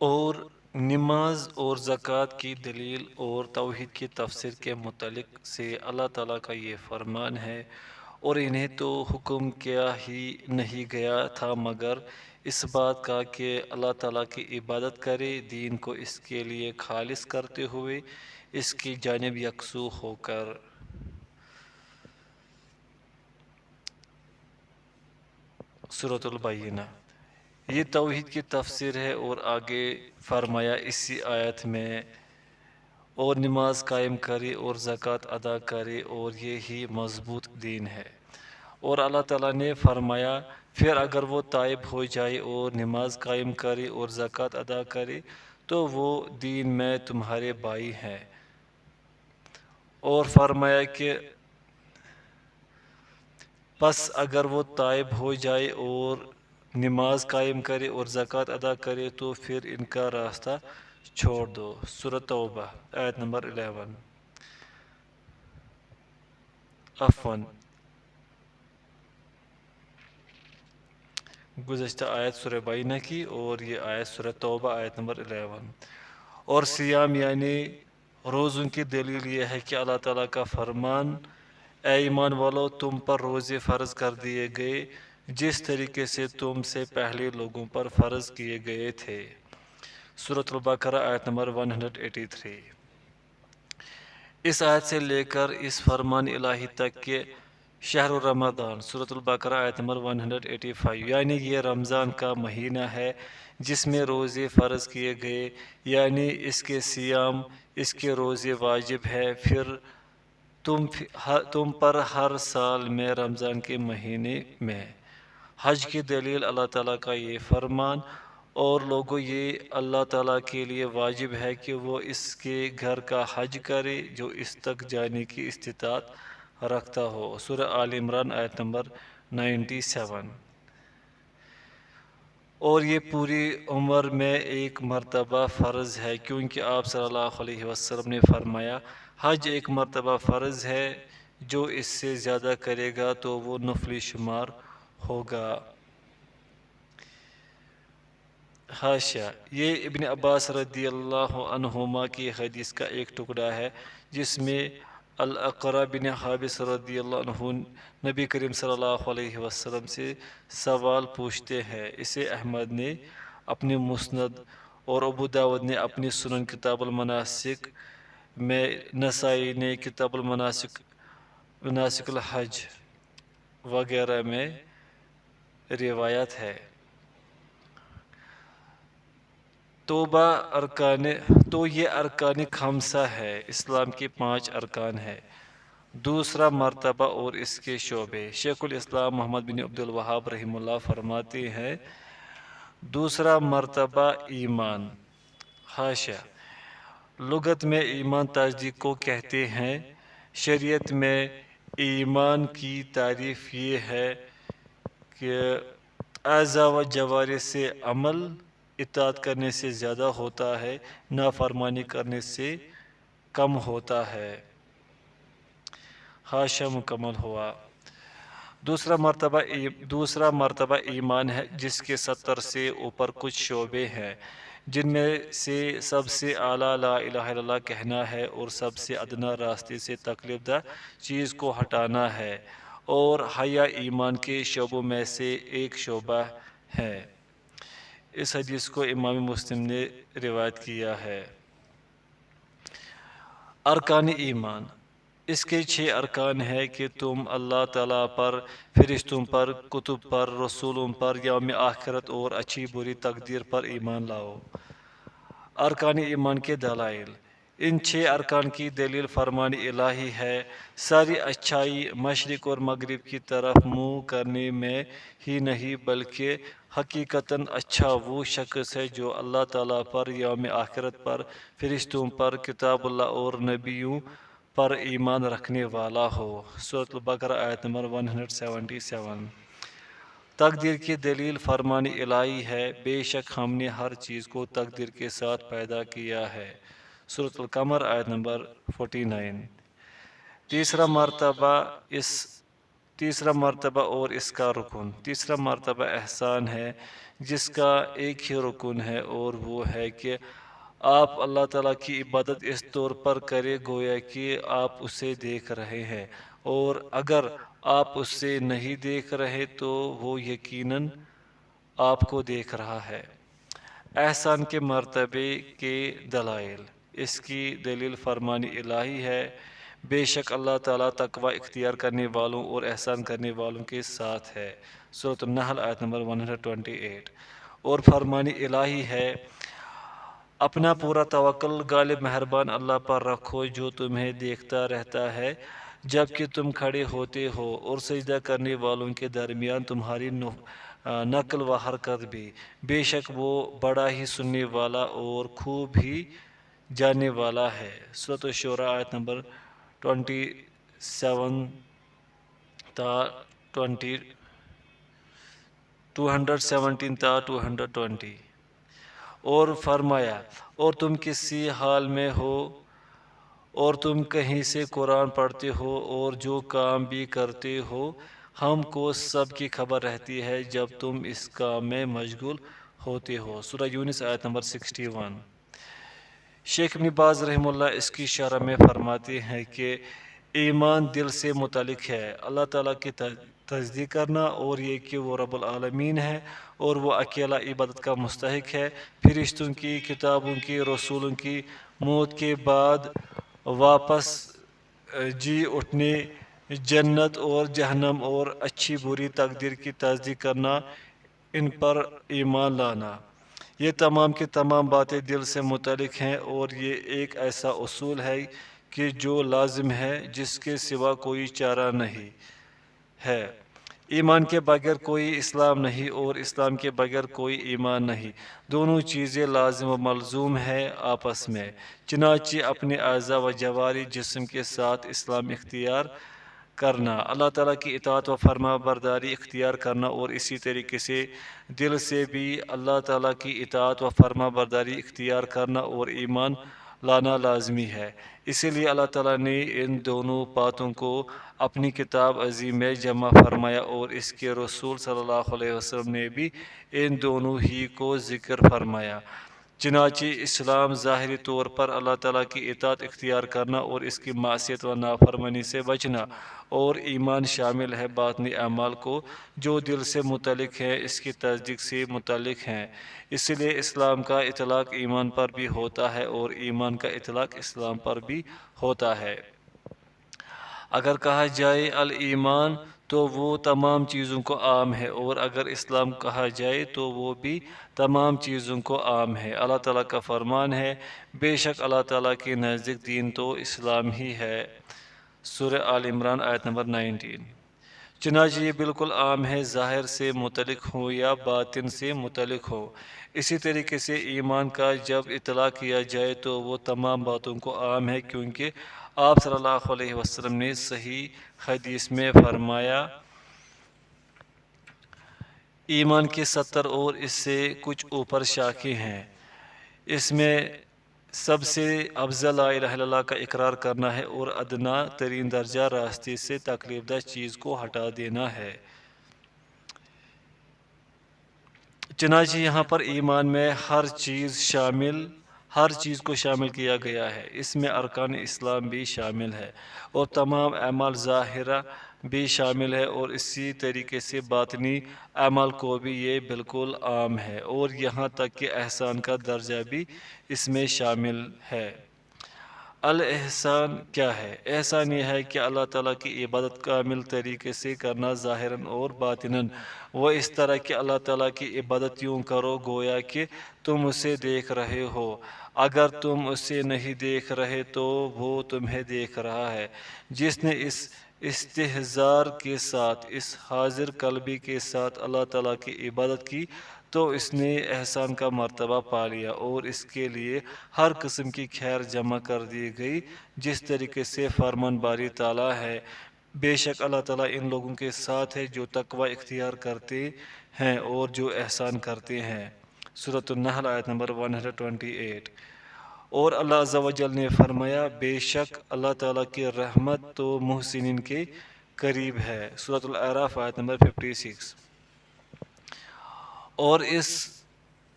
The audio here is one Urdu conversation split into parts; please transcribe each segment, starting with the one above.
اور نماز اور زکوٰۃ کی دلیل اور توحید کی تفسیر کے متعلق سے اللہ تعالیٰ کا یہ فرمان ہے، اور انہیں تو حکم کیا ہی نہیں گیا تھا مگر اس بات کا کہ اللہ تعالیٰ کی عبادت کرے، دین کو اس کے لیے خالص کرتے ہوئے اس کی جانب یکسو ہو کر۔ سورۃ البینہ یہ توحید کی تفسیر ہے، اور آگے فرمایا اسی آیت میں، اور نماز قائم کرے اور زکوٰۃ ادا کرے اور یہی مضبوط دین ہے۔ اور اللہ تعالیٰ نے فرمایا پھر اگر وہ تائب ہو جائے اور نماز قائم کرے اور زکوٰۃ ادا کرے تو وہ دین میں تمہارے بھائی ہیں۔ اور فرمایا کہ پس اگر وہ تائب ہو جائے اور نماز قائم کرے اور زکوٰۃ ادا کرے تو پھر ان کا راستہ چھوڑ دو۔ سورۃ توبہ آیت نمبر 11۔ گزشتہ آیت سورہ بینہ کی اور یہ آیت سورہ توبہ آیت نمبر 11۔ اور سیام یعنی روزوں کی دلیل یہ ہے کہ اللہ تعالیٰ کا فرمان، اے ایمان والو تم پر روزے فرض کر دیے گئے جس طریقے سے تم سے پہلے لوگوں پر فرض کیے گئے تھے۔ سورۃ البقرہ آیت نمبر 183۔ اس آیت سے لے کر اس فرمان الہی تک کہ شہر رمضان، سورۃ البقرہ آیت نمبر 185، یعنی یہ رمضان کا مہینہ ہے جس میں روزے فرض کیے گئے، یعنی اس کے سیام، اس کے روزے واجب ہے۔ پھر تم پر ہر سال میں رمضان کے مہینے میں حج کی دلیل اللہ تعالیٰ کا یہ فرمان، اور لوگوں یہ اللہ تعالیٰ کے لیے واجب ہے کہ وہ اس کے گھر کا حج کرے جو اس تک جانے کی استطاعت رکھتا ہو۔ سورہ آل عمران آیت نمبر 97۔ اور یہ پوری عمر میں ایک مرتبہ فرض ہے، کیونکہ آپ صلی اللہ علیہ وسلم نے فرمایا حج ایک مرتبہ فرض ہے، جو اس سے زیادہ کرے گا تو وہ نفلی شمار ہوگا۔ حاشیہ یہ ابن عباس رضی اللہ عنہما کی حدیث کا ایک ٹکڑا ہے جس میں الاقرع بن حابس رضی اللہ عنہ نبی کریم صلی اللہ علیہ وسلم سے سوال پوچھتے ہیں۔ اسے احمد نے اپنی مسند اور ابو داود نے اپنی سنن کتاب المناسک میں، نسائی نے کتاب مناسک الحج وغیرہ میں روایت ہے۔ تو یہ ارکان خمسہ ہے، اسلام کے 5 ارکان ہے۔ دوسرا مرتبہ اور اس کے شعبے، شیخ الاسلام محمد بن عبد الوہاب رحمہ اللہ فرماتے ہیں، دوسرا مرتبہ ایمان۔ حاشیہ لغت میں ایمان تصدیق کو کہتے ہیں، شریعت میں ایمان کی تعریف یہ ہے کہ اعضاء و جوارح سے عمل اطاعت کرنے سے زیادہ ہوتا ہے، نافرمانی کرنے سے کم ہوتا ہے۔ حاشیہ مکمل ہوا۔ دوسرا مرتبہ ایمان ہے جس کے 70 سے اوپر کچھ شعبے ہیں، جن میں سے سب سے اعلیٰ لا الہ الا اللہ کہنا ہے، اور سب سے ادنیٰ راستے سے تکلیف دہ چیز کو ہٹانا ہے، اور حیا ایمان کے شعبوں میں سے ایک شعبہ ہے۔ اس حدیث کو امام مسلم نے روایت کیا ہے۔ ارکان ایمان، اس کے 6 ارکان ہیں کہ تم اللہ تعالیٰ پر، فرشتوں پر، کتب پر، رسولوں پر، یوم آخرت اور اچھی بری تقدیر پر ایمان لاؤ۔ ارکان ایمان کے دلائل، ان 6 ارکان کی دلیل فرمان الہی ہے۔ ساری اچھائی مشرق اور مغرب کی طرف منہ کرنے میں ہی نہیں بلکہ حقیقتاً اچھا وہ شخص ہے جو اللہ تعالیٰ پر، یوم آخرت پر، فرشتوں پر، کتاب اللہ اور نبیوں پر ایمان رکھنے والا ہو۔ سورۃ البقرہ آیت نمبر 177۔ تقدیر کی دلیل فرمان الہی ہے، بے شک ہم نے ہر چیز کو تقدیر کے ساتھ پیدا کیا ہے۔ سورۃ القمر آیت نمبر 49۔ تیسرا مرتبہ اس تیسرا مرتبہ اور اس کا رکن۔ تیسرا مرتبہ احسان ہے جس کا ایک ہی رکن ہے، اور وہ ہے کہ آپ اللہ تعالیٰ کی عبادت اس طور پر کرے گویا کہ آپ اسے دیکھ رہے ہیں، اور اگر آپ اسے نہیں دیکھ رہے تو وہ یقیناً آپ کو دیکھ رہا ہے۔ احسان کے مرتبے کے دلائل۔ اس کی دلیل فرمان الہی ہے، بے شک اللہ تعالیٰ تقوی اختیار کرنے والوں اور احسان کرنے والوں کے ساتھ ہے۔ سورۃ النحل آیت نمبر 128۔ اور فرمان الہی ہے، اپنا پورا توکل غالب مہربان اللہ پر رکھو جو تمہیں دیکھتا رہتا ہے جب کہ تم کھڑے ہوتے ہو، اور سجدہ کرنے والوں کے درمیان تمہاری نقل و حرکت بھی، بے شک وہ بڑا ہی سننے والا اور خوب ہی جاننے والا ہے۔ سورۃ الشورى آیت نمبر 27 تا 217 تا 220۔ اور فرمایا، اور تم کسی حال میں ہو اور تم کہیں سے قرآن پڑھتے ہو اور جو کام بھی کرتے ہو، ہم کو سب کی خبر رہتی ہے جب تم اس کام میں مشغول ہوتے ہو۔ سورہ یونس آیت نمبر 61۔ شیخ ابن باز رحمہ اللہ اس کی شرح میں فرماتے ہیں کہ ایمان دل سے متعلق ہے، اللہ تعالیٰ کی تصدیق کرنا، اور یہ کہ وہ رب العالمین ہے اور وہ اکیلا عبادت کا مستحق ہے، فرشتوں کی، کتابوں کی، رسولوں کی، موت کے بعد واپس جی اٹھنے، جنت اور جہنم اور اچھی بری تقدیر کی تصدیق کرنا، ان پر ایمان لانا۔ یہ تمام کی تمام باتیں دل سے متعلق ہیں، اور یہ ایک ایسا اصول ہے کہ جو لازم ہے، جس کے سوا کوئی چارہ نہیں ہے۔ ایمان کے بغیر کوئی اسلام نہیں، اور اسلام کے بغیر کوئی ایمان نہیں۔ دونوں چیزیں لازم و ملزوم ہیں آپس میں۔ چنانچہ اپنے اعضاء و جوارح جسم کے ساتھ اسلام اختیار کرنا، اللہ تعالیٰ کی اطاعت و فرما برداری اختیار کرنا، اور اسی طریقے سے دل سے بھی اللہ تعالیٰ کی اطاعت و فرما برداری اختیار کرنا اور ایمان لانا لازمی ہے۔ اسی لیے اللہ تعالیٰ نے ان دونوں باتوں کو اپنی کتاب عظیم میں جمع فرمایا، اور اس کے رسول صلی اللہ علیہ وسلم نے بھی ان دونوں ہی کو ذکر فرمایا۔ چنانچہ اسلام ظاہری طور پر اللہ تعالیٰ کی اطاعت اختیار کرنا اور اس کی معصیت و نافرمانی سے بچنا، اور ایمان شامل ہے باطنی اعمال کو جو دل سے متعلق ہیں، اس کی تصدیق سے متعلق ہیں۔ اس لیے اسلام کا اطلاق ایمان پر بھی ہوتا ہے، اور ایمان کا اطلاق اسلام پر بھی ہوتا ہے۔ اگر کہا جائے الایمان تو وہ تمام چیزوں کو عام ہے، اور اگر اسلام کہا جائے تو وہ بھی تمام چیزوں کو عام ہے۔ اللہ تعالیٰ کا فرمان ہے، بے شک اللہ تعالیٰ کے نزدیک دین تو اسلام ہی ہے۔ سورہ آل عمران آیت نمبر 19۔ چنانچہ یہ بالکل عام ہے، ظاہر سے متعلق ہو یا باطن سے متعلق ہو۔ اسی طریقے سے ایمان کا جب اطلاق کیا جائے تو وہ تمام باتوں کو عام ہے، کیونکہ آپ صلی اللہ علیہ وسلم نے صحیح حدیث میں فرمایا، ایمان کے 70 اور اس سے کچھ اوپر شاخیں ہیں، اس میں سب سے افضل لا الہ الا اللہ کا اقرار کرنا ہے، اور ادنا ترین درجہ راستے سے تکلیف دہ چیز کو ہٹا دینا ہے۔ چنانچہ یہاں پر ایمان میں ہر چیز کو شامل کیا گیا ہے، اس میں ارکان اسلام بھی شامل ہے، اور تمام اعمال ظاہرہ بھی شامل ہے، اور اسی طریقے سے باطنی اعمال کو بھی یہ بالکل عام ہے، اور یہاں تک کہ احسان کا درجہ بھی اس میں شامل ہے۔ الاحسان کیا ہے؟ احسان یہ ہے کہ اللہ تعالیٰ کی عبادت کامل طریقے سے کرنا، ظاہراً اور باطناً۔ وہ اس طرح کہ اللہ تعالیٰ کی عبادت یوں کرو گویا کہ تم اسے دیکھ رہے ہو، اگر تم اسے نہیں دیکھ رہے تو وہ تمہیں دیکھ رہا ہے۔ جس نے اس استحضار کے ساتھ، اس حاضر قلبی کے ساتھ اللہ تعالیٰ کی عبادت کی تو اس نے احسان کا مرتبہ پا لیا، اور اس کے لیے ہر قسم کی خیر جمع کر دی گئی۔ جس طریقے سے فرمان باری تعالیٰ ہے، بے شک اللہ تعالیٰ ان لوگوں کے ساتھ ہے جو تقوی اختیار کرتے ہیں اور جو احسان کرتے ہیں۔ سورۃ النحل آیت نمبر 128۔ اور اللہ عز و جل نے فرمایا، بے شک اللہ تعالیٰ کی رحمت تو محسنین کے قریب ہے۔ سورۃ الاعراف آیت نمبر 56۔ اور اس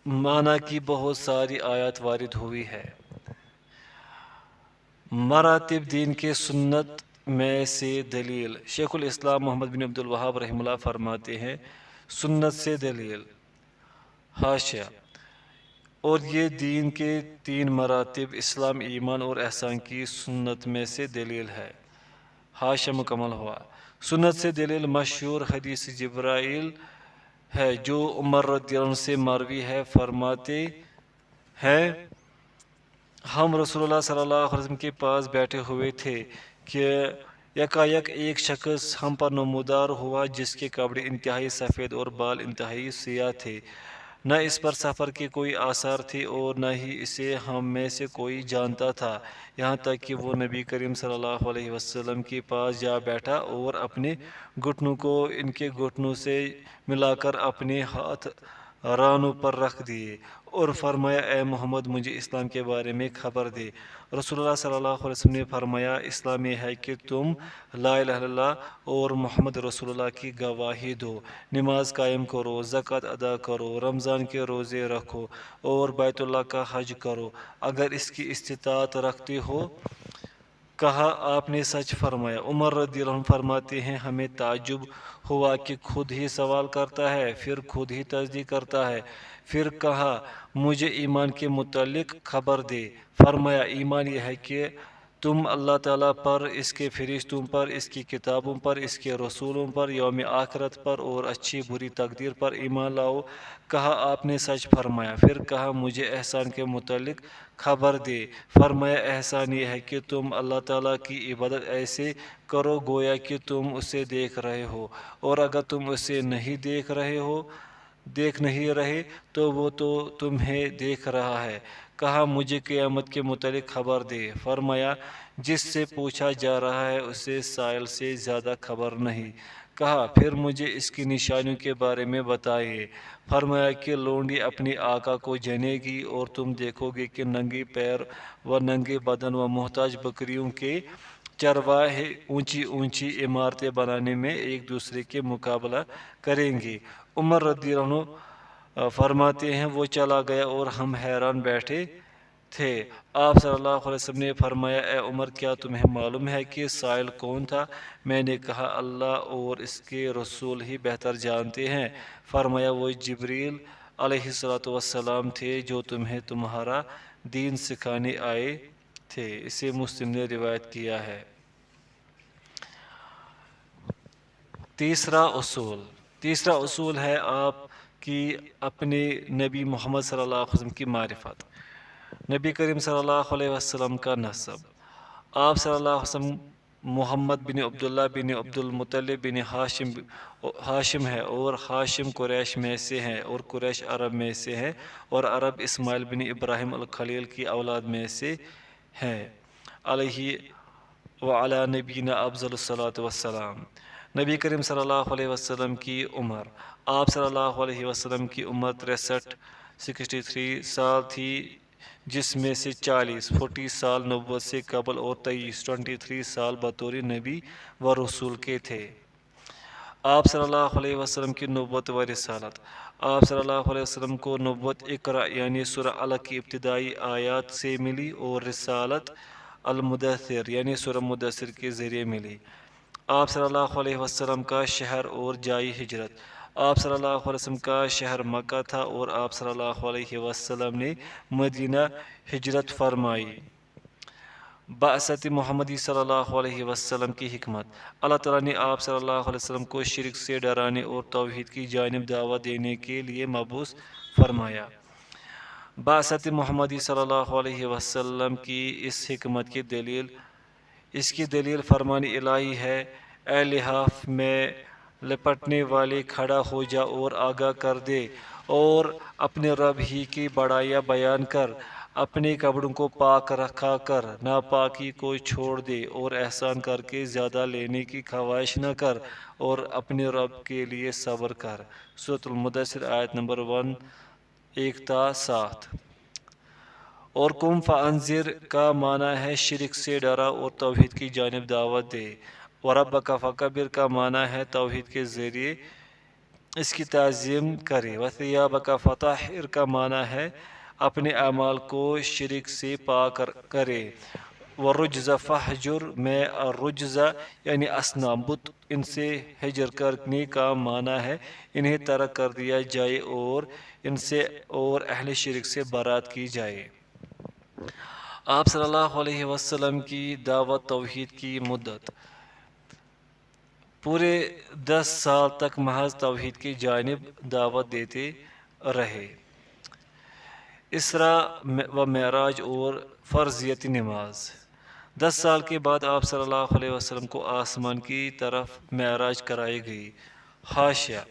معنی کی بہت ساری آیات وارد ہوئی ہے۔ مراتب دین کے سنت میں سے دلیل۔ شیخ الاسلام محمد بن عبد الوہاب رحمہ اللہ فرماتے ہیں سنت سے دلیل۔ حاشیہ: اور یہ دین کے 3 مراتب اسلام، ایمان اور احسان کی سنت میں سے دلیل ہے۔ حاشیہ مکمل ہوا۔ سنت سے دلیل مشہور حدیث جبرائیل ہے جو عمر رضی اللہ عنہ سے مروی ہے۔ فرماتے ہیں ہم رسول اللہ صلی اللہ علیہ وسلم کے پاس بیٹھے ہوئے تھے کہ یکایک ایک شخص ہم پر نمودار ہوا جس کے کپڑے انتہائی سفید اور بال انتہائی سیاہ تھے۔ نہ اس پر سفر کے کوئی آثار تھے اور نہ ہی اسے ہم میں سے کوئی جانتا تھا، یہاں تک کہ وہ نبی کریم صلی اللہ علیہ وسلم کے پاس جا بیٹھا اور اپنے گھٹنوں کو ان کے گھٹنوں سے ملا کر اپنے ہاتھ رانوں پر رکھ دیے اور فرمایا اے محمد مجھے اسلام کے بارے میں خبر دے۔ رسول اللہ صلی اللہ علیہ وسلم نے فرمایا اسلام یہ ہے کہ تم لا الہ الا اللہ اور محمد رسول اللہ کی گواہی دو، نماز قائم کرو، زکوٰۃ ادا کرو، رمضان کے روزے رکھو اور بیت اللہ کا حج کرو اگر اس کی استطاعت رکھتے ہو۔ کہا آپ نے سچ فرمایا۔ عمر رضی اللہ عنہ فرماتے ہیں ہمیں تعجب ہوا کہ خود ہی سوال کرتا ہے پھر خود ہی تصدیق کرتا ہے۔ پھر کہا مجھے ایمان کے متعلق خبر دے۔ فرمایا ایمان یہ ہے کہ تم اللہ تعالیٰ پر، اس کے فرشتوں پر، اس کی کتابوں پر، اس کے رسولوں پر، یوم آخرت پر اور اچھی بری تقدیر پر ایمان لاؤ۔ کہا آپ نے سچ فرمایا۔ پھر کہا مجھے احسان کے متعلق خبر دے۔ فرمایا احسان یہ ہے کہ تم اللہ تعالیٰ کی عبادت ایسے کرو گویا کہ تم اسے دیکھ رہے ہو، اور اگر تم اسے دیکھ نہیں رہے تو وہ تو تمہیں دیکھ رہا ہے۔ کہا مجھے قیامت کے متعلق خبر دے۔ فرمایا جس سے پوچھا جا رہا ہے اسے سائل سے زیادہ خبر نہیں۔ کہا پھر مجھے اس کی نشانیوں کے بارے میں بتائیے۔ فرمایا کہ لونڈی اپنی آقا کو جنے گی اور تم دیکھو گے کہ ننگے پیر و ننگے بدن و محتاج بکریوں کے چرواہے اونچی اونچی عمارتیں بنانے میں ایک دوسرے کے مقابلہ کریں گے۔ عمر رضی اللہ عنہ فرماتے ہیں وہ چلا گیا اور ہم حیران بیٹھے تھے۔ آپ صلی اللہ علیہ وسلم نے فرمایا اے عمر کیا تمہیں معلوم ہے کہ سائل کون تھا؟ میں نے کہا اللہ اور اس کے رسول ہی بہتر جانتے ہیں۔ فرمایا وہ جبریل علیہ السلام تھے جو تمہیں تمہارا دین سکھانے آئے تھے۔ اسے مسلم نے روایت کیا ہے۔ تیسرا اصول ہے آپ کی اپنے نبی محمد صلی اللہ علیہ وسلم کی معرفت۔ نبی کریم صلی اللہ علیہ وسلم کا نسب۔ آپ صلی اللہ علیہ وسلم محمد بن عبداللہ بن عبد المطلب بن ہاشم ہے اور ہاشم قریش میں سے ہیں اور قریش عرب میں سے ہیں اور عرب اسماعیل بن ابراہیم الخلیل کی اولاد میں سے ہیں علیہ وعلی نبینا افضل الصلاۃ والسلام۔ نبی کریم صلی اللہ علیہ وسلم کی عمر۔ آپ صلی اللہ علیہ وسلم کی عمر 63 سال تھی جس میں سے 40 سال نبوت سے قبل اور 23 سال بطور نبی و رسول کے تھے۔ آپ صلی اللہ علیہ وسلم کی نبوت و رسالت۔ آپ صلی اللہ علیہ وسلم کو نبوت اقرا یعنی سورہ علق کی ابتدائی آیات سے ملی اور رسالت المدثر یعنی سورہ مدثر کے ذریعے ملی۔ آپ صلی اللہ علیہ وسلم کا شہر اور جائے ہجرت۔ آپ صلی اللہ علیہ وسلم کا شہر مکہ تھا اور آپ صلی اللہ علیہ وسلم نے مدینہ ہجرت فرمائی۔ بعثت محمدی صلی اللہ علیہ وسلم کی حکمت۔ اللہ تعالیٰ نے آپ صلی اللہ علیہ وسلم کو شرک سے ڈرانے اور توحید کی جانب دعوت دینے کے لیے مبعوث فرمایا۔ بعثت محمدی صلی اللہ علیہ وسلم کی اس حکمت کی دلیل فرمان الہی ہے اے لحاف میں لپٹنے والے کھڑا ہو جا اور آگاہ کر دے اور اپنے رب ہی کی بڑائیاں بیان کر، اپنے کپڑوں کو پاک رکھا کر ناپاکی کو چھوڑ دے اور احسان کر کے زیادہ لینے کی خواہش نہ کر اور اپنے رب کے لیے صبر کر۔ سورۃ المدثر آیت نمبر 1 تا 7۔ اور قم فانذر کا معنی ہے شرک سے ڈرا اور توحید کی جانب دعوت دے۔ وربک فکبر کا معنی ہے توحید کے ذریعے اس کی تعظیم کرے۔ وثیابک فطہر کا معنی ہے اپنے اعمال کو شرک سے پاک کرے۔ والرجز فہجر میں الرجز یعنی اصنام بت ان سے ہجر کرنے کا معنی ہے انہیں ترک کر دیا جائے اور ان سے اور اہل شرک سے برات کی جائے۔ آپ صلی اللہ علیہ وسلم کی دعوت توحید کی مدت پورے 10 سال تک محض توحید کی جانب دعوت دیتے رہے۔ اسراء و معراج اور فرضیت نماز۔ 10 سال کے بعد آپ صلی اللہ علیہ وسلم کو آسمان کی طرف معراج کرائی گئی۔ حاشیہ: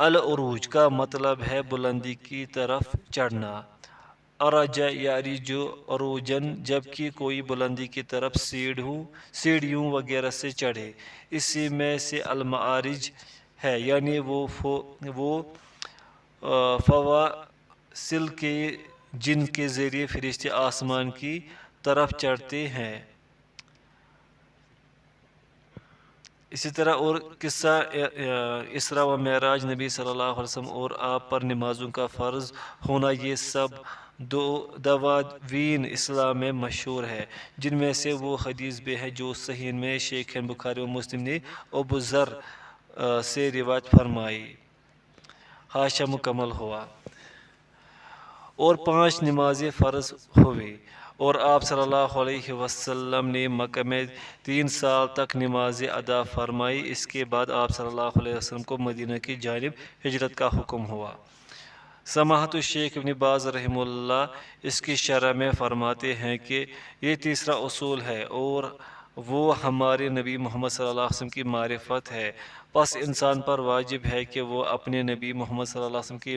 العروج کا مطلب ہے بلندی کی طرف چڑھنا۔ عرج یعرج عروجاً جبکہ کوئی بلندی کی طرف سیڑھیوں وغیرہ سے چڑھے۔ اسی میں سے المعارج ہے یعنی وہ فواصل کے جن کے ذریعے فرشتے آسمان کی طرف چڑھتے ہیں۔ اسی طرح اور قصہ اسراء و معراج، نبی صلی اللہ علیہ وسلم اور آپ پر نمازوں کا فرض ہونا، یہ سب دواوین اسلام میں مشہور ہے، جن میں سے وہ حدیث بھی ہے جو صحیح میں شیخین بخاری و مسلم نے ابو ذر سے روایت فرمائی۔ حاشیہ مکمل ہوا۔ اور 5 نمازیں فرض ہوئی اور آپ صلی اللہ علیہ وسلم نے مکہ میں 3 سال تک نمازیں ادا فرمائی۔ اس کے بعد آپ صلی اللہ علیہ وسلم کو مدینہ کی جانب ہجرت کا حکم ہوا۔ سماحت الشیخ ابن باز رحمہ اللہ اس کی شرح میں فرماتے ہیں کہ یہ تیسرا اصول ہے اور وہ ہمارے نبی محمد صلی اللہ علیہ وسلم کی معرفت ہے۔ پس انسان پر واجب ہے کہ وہ اپنے نبی محمد صلی اللہ علیہ وسلم کی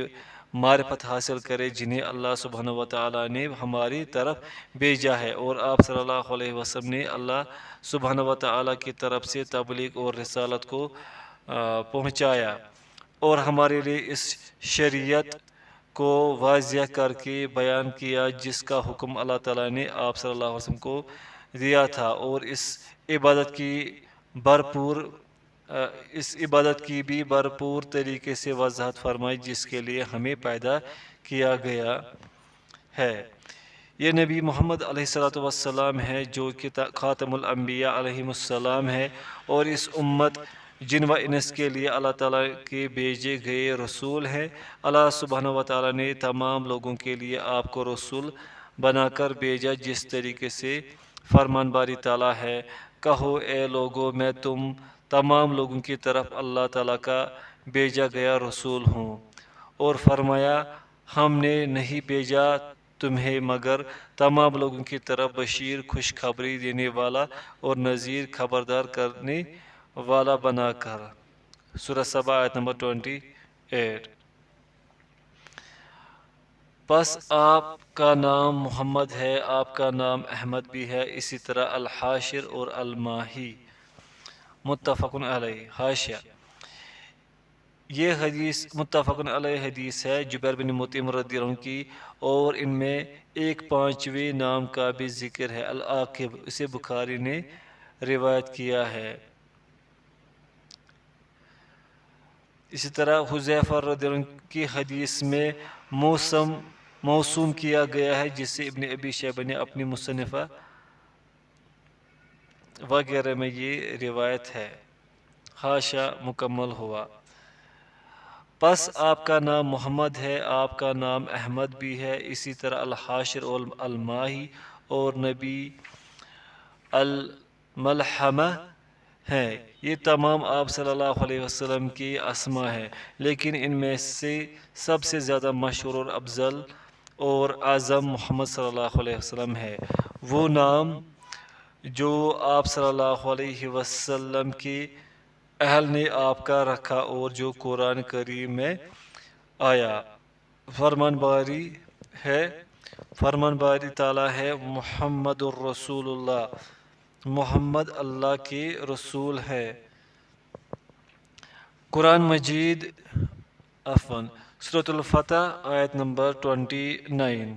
معرفت حاصل کرے جنہیں اللہ سبحانہ وتعالی نے ہماری طرف بھیجا ہے، اور آپ صلی اللہ علیہ وسلم نے اللہ سبحانہ وتعالی کی طرف سے تبلیغ اور رسالت کو پہنچایا اور ہمارے لیے اس شریعت کو واضح کر کے بیان کیا جس کا حکم اللہ تعالیٰ نے آپ صلی اللہ علیہ وسلم کو دیا تھا، اور اس عبادت کی بھی بھرپور طریقے سے وضاحت فرمائی جس کے لیے ہمیں پیدا کیا گیا ہے۔ یہ نبی محمد علیہ السلام ہے جو کہ خاتم الانبیاء علیہ السلام ہے، اور اس امت جن و انس کے لیے اللہ تعالیٰ کے بھیجے گئے رسول ہیں۔ اللہ سبحانہ وتعالیٰ نے تمام لوگوں کے لیے آپ کو رسول بنا کر بھیجا جس طریقے سے فرمان باری تعالیٰ ہے۔ کہو اے لوگو میں تم تمام لوگوں کی طرف اللہ تعالیٰ کا بھیجا گیا رسول ہوں، اور فرمایا ہم نے نہیں بھیجا تمہیں مگر تمام لوگوں کی طرف بشیر خوشخبری دینے والا اور نذیر خبردار کرنے والا بنا کر۔ سورہ سبا آیت نمبر 28۔ پس آپ کا نام محمد ہے، آپ کا نام احمد بھی ہے، اسی طرح الحاشر اور الماہی۔ متفق علیہ۔ حاشیہ: یہ حدیث متفق علیہ حدیث ہے جبیر بن مطعم رضی اللہ عنہ کی، اور ان میں ایک 5ویں نام کا بھی ذکر ہے، العاقب، اسے بخاری نے روایت کیا ہے۔ اسی طرح حذیفہ رضی اللہ عنہ کی حدیث میں موسوم کیا گیا ہے جسے ابن ابی شیبہ نے اپنی مصنفہ وغیرہ میں یہ روایت ہے۔ حاشیہ مکمل ہوا۔ پس آپ کا نام محمد ہے، آپ کا نام احمد بھی ہے، اسی طرح الحاشر اور الماہی اور نبی الملحمہ ہیں، یہ تمام آپ صلی اللہ علیہ وسلم کی اسماء ہیں، لیکن ان میں سے سب سے زیادہ مشہور اور افضل اور اعظم محمد صلی اللہ علیہ وسلم ہے، وہ نام جو آپ صلی اللہ علیہ وسلم کے اہل نے آپ کا رکھا اور جو قرآن کریم میں آیا۔ فرمان باری تعالیٰ ہے، محمد الرسول اللہ، محمد اللہ کے رسول ہے۔ قرآن مجید سورۃ الفتح آیت نمبر 29۔